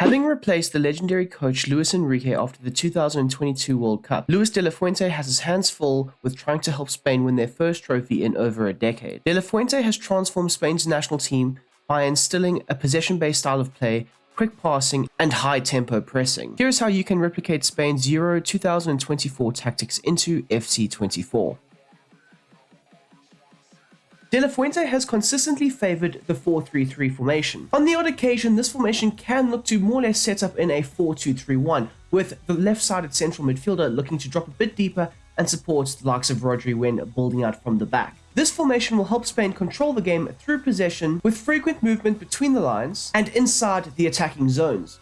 Having replaced the legendary coach Luis Enrique after the 2022 World Cup, Luis de la Fuente has his hands full with trying to help Spain win their first trophy in over a decade. De la Fuente has transformed Spain's national team by instilling a possession-based style of play, quick passing, and high-tempo pressing. Here's how you can replicate Spain's Euro 2024 tactics into FC24. De la Fuente has consistently favoured the 4-3-3 formation. On the odd occasion, this formation can look to more or less set up in a 4-2-3-1, with the left-sided central midfielder looking to drop a bit deeper and support the likes of Rodri when building out from the back. This formation will help Spain control the game through possession with frequent movement between the lines and inside the attacking zones.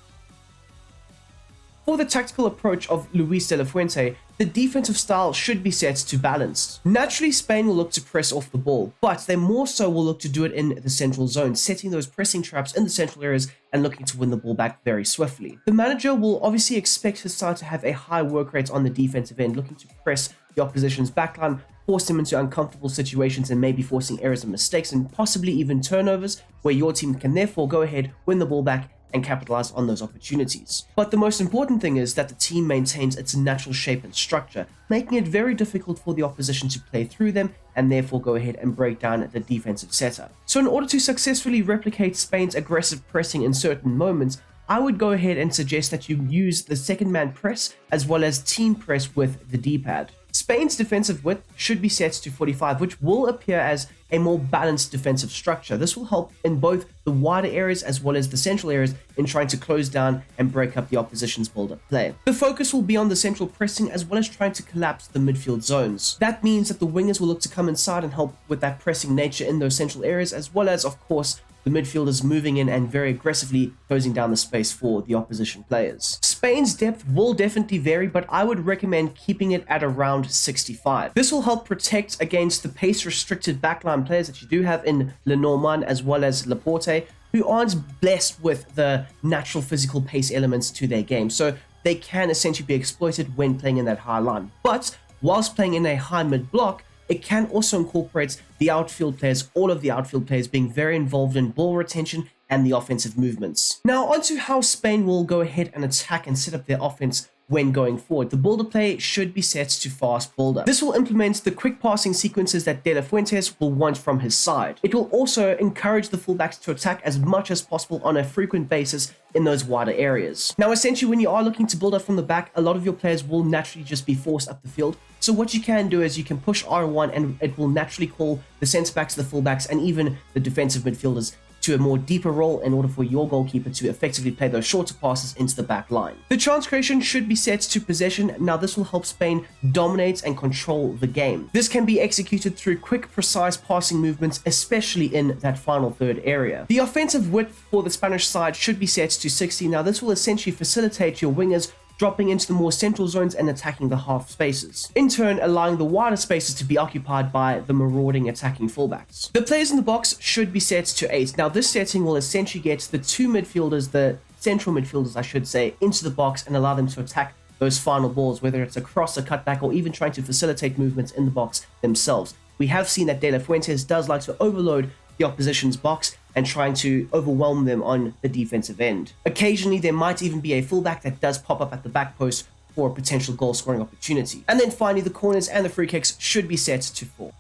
For the tactical approach of Luis de la Fuente, the defensive style should be set to balanced. Naturally, Spain will look to press off the ball, but they more so will look to do it in the central zone, setting those pressing traps in the central areas and looking to win the ball back very swiftly. The manager will obviously expect his side to have a high work rate on the defensive end, looking to press the opposition's backline, force them into uncomfortable situations and maybe forcing errors and mistakes and possibly even turnovers, where your team can therefore go ahead, win the ball back, and capitalize on those opportunities. But the most important thing is that the team maintains its natural shape and structure, making it very difficult for the opposition to play through them and therefore go ahead and break down the defensive setup. So in order to successfully replicate Spain's aggressive pressing in certain moments, I would go ahead and suggest that you use the second man press as well as team press with the D-pad. Spain's defensive width should be set to 45, which will appear as a more balanced defensive structure. This will help in both the wider areas as well as the central areas in trying to close down and break up the opposition's build-up play. The focus will be on the central pressing as well as trying to collapse the midfield zones. That means that the wingers will look to come inside and help with that pressing nature in those central areas, as well as, of course, the midfielders moving in and very aggressively closing down the space for the opposition players. Spain's depth will definitely vary, but I would recommend keeping it at around 65. This will help protect against the pace-restricted backline players that you do have in Lenormand as well as Laporte, who aren't blessed with the natural physical pace elements to their game, so they can essentially be exploited when playing in that high line. But whilst playing in a high mid-block, it can also incorporate the outfield players, all of the outfield players being very involved in ball retention and the offensive movements. Now onto how Spain will go ahead and attack and set up their offense when going forward. The builder play should be set to fast builder. This will implement the quick passing sequences that De La Fuentes will want from his side. It will also encourage the fullbacks to attack as much as possible on a frequent basis in those wider areas. Now essentially, when you are looking to build up from the back, a lot of your players will naturally just be forced up the field. So what you can do is you can push R1 and it will naturally call the centre backs, the fullbacks, and even the defensive midfielders to a more deeper role in order for your goalkeeper to effectively play those shorter passes into the back line. The chance creation should be set to possession. Now this will help Spain dominate and control the game. This can be executed through quick, precise passing movements, especially in that final third area. The offensive width for the Spanish side should be set to 60. Now this will essentially facilitate your wingers dropping into the more central zones and attacking the half spaces, in turn allowing the wider spaces to be occupied by the marauding attacking fullbacks. The players in the box should be set to 8. Now this setting will essentially get the two midfielders, the central midfielders I should say, into the box and allow them to attack those final balls, whether it's a cross, a cutback, or even trying to facilitate movements in the box themselves. We have seen that De La Fuentes does like to overload the opposition's box and trying to overwhelm them on the defensive end. Occasionally, there might even be a fullback that does pop up at the back post for a potential goal scoring opportunity. And then finally, the corners and the free kicks should be set to 4.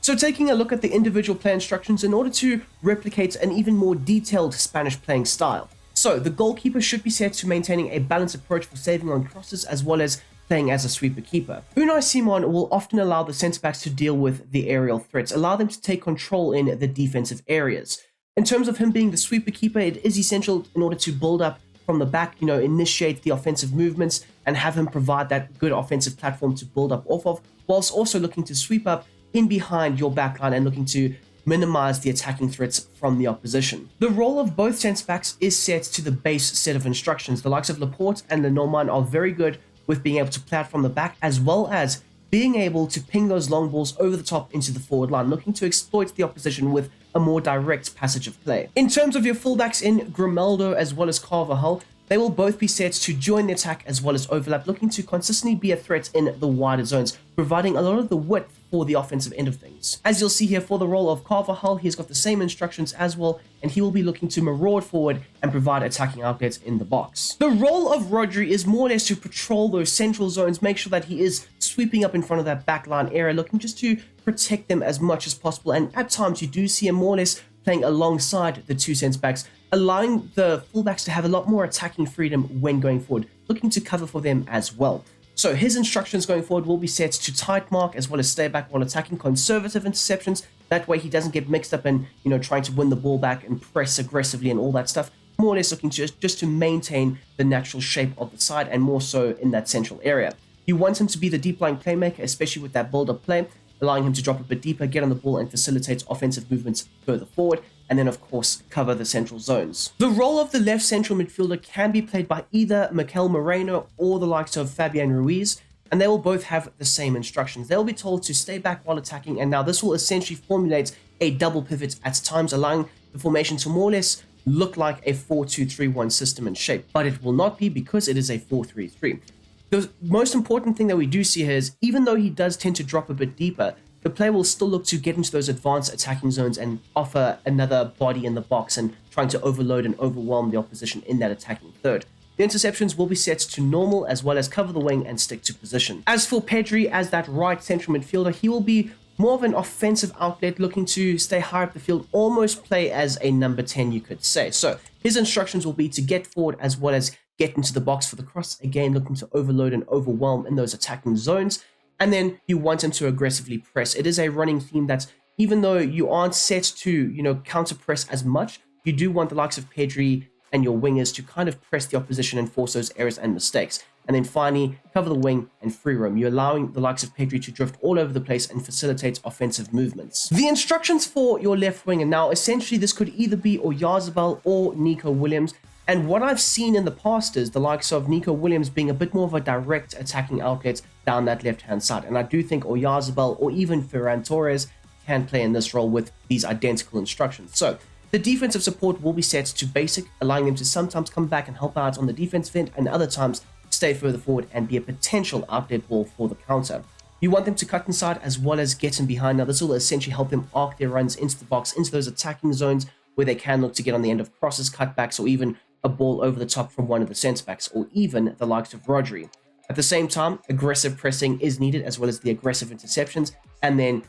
So taking a look at the individual play instructions in order to replicate an even more detailed Spanish playing style. So the goalkeeper should be set to maintaining a balanced approach for saving on crosses as well as playing as a sweeper keeper. Unai Simon will often allow the centre-backs to deal with the aerial threats, allow them to take control in the defensive areas. In terms of him being the sweeper keeper, it is essential in order to build up from the back, initiate the offensive movements and have him provide that good offensive platform to build up off of, whilst also looking to sweep up in behind your backline and looking to minimize the attacking threats from the opposition. The role of both centre-backs is set to the base set of instructions. The likes of Laporte and Lenormand are very good with being able to play out from the back, as well as being able to ping those long balls over the top into the forward line, looking to exploit the opposition with a more direct passage of play. In terms of your fullbacks in Grimaldo as well as Carvajal, they will both be set to join the attack as well as overlap, looking to consistently be a threat in the wider zones, providing a lot of the width for the offensive end of things. As you'll see here, for the role of Carvajal, he's got the same instructions as well, and he will be looking to maraud forward and provide attacking outlets in the box. The role of Rodri is more or less to patrol those central zones, make sure that he is sweeping up in front of that backline area, looking just to protect them as much as possible. And at times you do see him more or less playing alongside the two centre backs, allowing the fullbacks to have a lot more attacking freedom when going forward, looking to cover for them as well. So his instructions going forward will be set to tight mark as well as stay back while attacking, conservative interceptions. That way he doesn't get mixed up in, trying to win the ball back and press aggressively and all that stuff. More or less looking to just to maintain the natural shape of the side, and more so in that central area. You want him to be the deep lying playmaker, especially with that build-up play, allowing him to drop a bit deeper, get on the ball, and facilitate offensive movements further forward, and then of course cover the central zones. The role of the left central midfielder can be played by either Mikel Moreno or the likes of Fabian Ruiz, and they will both have the same instructions. They'll be told to stay back while attacking, and now this will essentially formulate a double pivot at times, allowing the formation to more or less look like a 4-2-3-1 system in shape, but it will not be, because it is a 4-3-3. The most important thing that we do see here is, even though he does tend to drop a bit deeper, the player will still look to get into those advanced attacking zones and offer another body in the box and trying to overload and overwhelm the opposition in that attacking third. The interceptions will be set to normal as well as cover the wing and stick to position. As for Pedri, as that right central midfielder, he will be more of an offensive outlet, looking to stay high up the field, almost play as a number 10, you could say. So his instructions will be to get forward as well as get into the box for the cross, again looking to overload and overwhelm in those attacking zones. And then you want him to aggressively press. It is a running theme that, even though you aren't set to, counter press as much, you do want the likes of Pedri and your wingers to kind of press the opposition and force those errors and mistakes. And then finally, cover the wing and free roam. You're allowing the likes of Pedri to drift all over the place and facilitate offensive movements. The instructions for your left winger, now essentially this could either be Oyarzabal or Nico Williams. And what I've seen in the past is the likes of Nico Williams being a bit more of a direct attacking outlet down that left-hand side. And I do think Oyarzabal or even Ferran Torres can play in this role with these identical instructions. So the defensive support will be set to basic, allowing them to sometimes come back and help out on the defensive end, and other times stay further forward and be a potential outlet ball for the counter. You want them to cut inside as well as get in behind. Now this will essentially help them arc their runs into the box, into those attacking zones where they can look to get on the end of crosses, cutbacks, or even a ball over the top from one of the centre backs, or even the likes of Rodri. At the same time, aggressive pressing is needed, as well as the aggressive interceptions, and then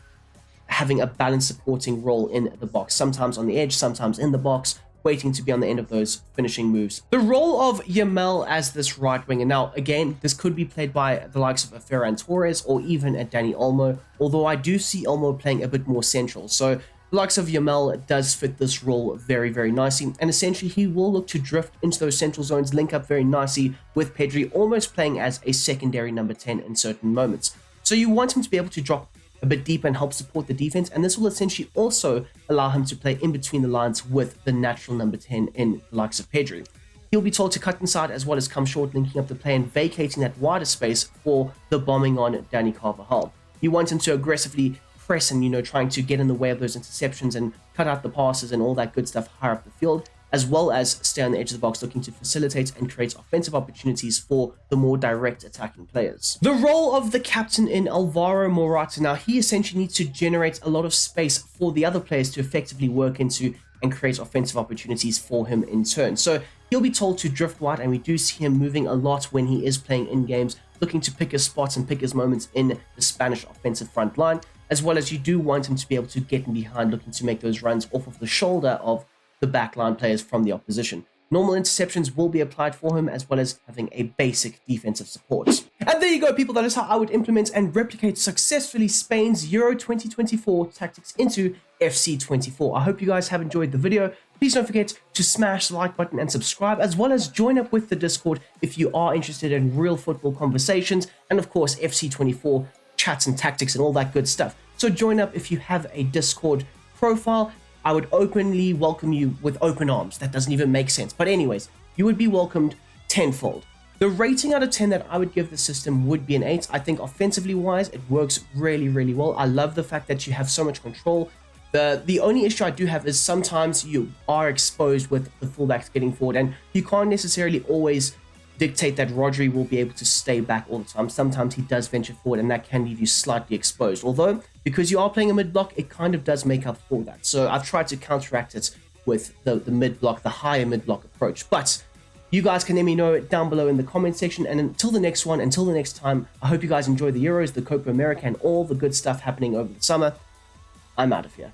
having a balanced supporting role in the box, sometimes on the edge, sometimes in the box, waiting to be on the end of those finishing moves. The role of Yamal as this right winger. Now, again, this could be played by the likes of a Ferran Torres or even a Dani Olmo, although I do see Olmo playing a bit more central. So the likes of Yamal does fit this role very, very nicely, and essentially he will look to drift into those central zones, link up very nicely with Pedri, almost playing as a secondary number 10 in certain moments. So you want him to be able to drop a bit deeper and help support the defense, and this will essentially also allow him to play in between the lines with the natural number 10 in the likes of Pedri. He'll be told to cut inside as well as come short, linking up the play and vacating that wider space for the bombing on Dani Carvajal. You want him to aggressively press and, trying to get in the way of those interceptions and cut out the passes and all that good stuff higher up the field, as well as stay on the edge of the box, looking to facilitate and create offensive opportunities for the more direct attacking players. The role of the captain in Alvaro Morata. Now, he essentially needs to generate a lot of space for the other players to effectively work into and create offensive opportunities for him in turn. So he'll be told to drift wide, and we do see him moving a lot when he is playing in games, looking to pick his spots and pick his moments in the Spanish offensive front line, as well as you do want him to be able to get in behind, looking to make those runs off of the shoulder of the backline players from the opposition. Normal interceptions will be applied for him, as well as having a basic defensive support. And there you go, people. That is how I would implement and replicate successfully Spain's Euro 2024 tactics into FC 24. I hope you guys have enjoyed the video. Please don't forget to smash the like button and subscribe, as well as join up with the Discord if you are interested in real football conversations, and of course FC 24 chats and tactics and all that good stuff. So join up if you have a Discord profile. I would openly welcome you with open arms. That doesn't even make sense. But anyways, you would be welcomed tenfold. The rating out of 10 that I would give the system would be an 8. I think offensively wise, it works really, really well. I love the fact that you have so much control. The only issue I do have is sometimes you are exposed with the fullbacks getting forward, and you can't necessarily always dictate that Rodri will be able to stay back all the time. Sometimes he does venture forward, and that can leave you slightly exposed. Although, because you are playing a mid-block, it kind of does make up for that. So I've tried to counteract it with the mid-block, the higher mid-block approach. But you guys can let me know it down below in the comment section. And until the next one, until the next time, I hope you guys enjoy the Euros, the Copa America, and all the good stuff happening over the summer. I'm out of here.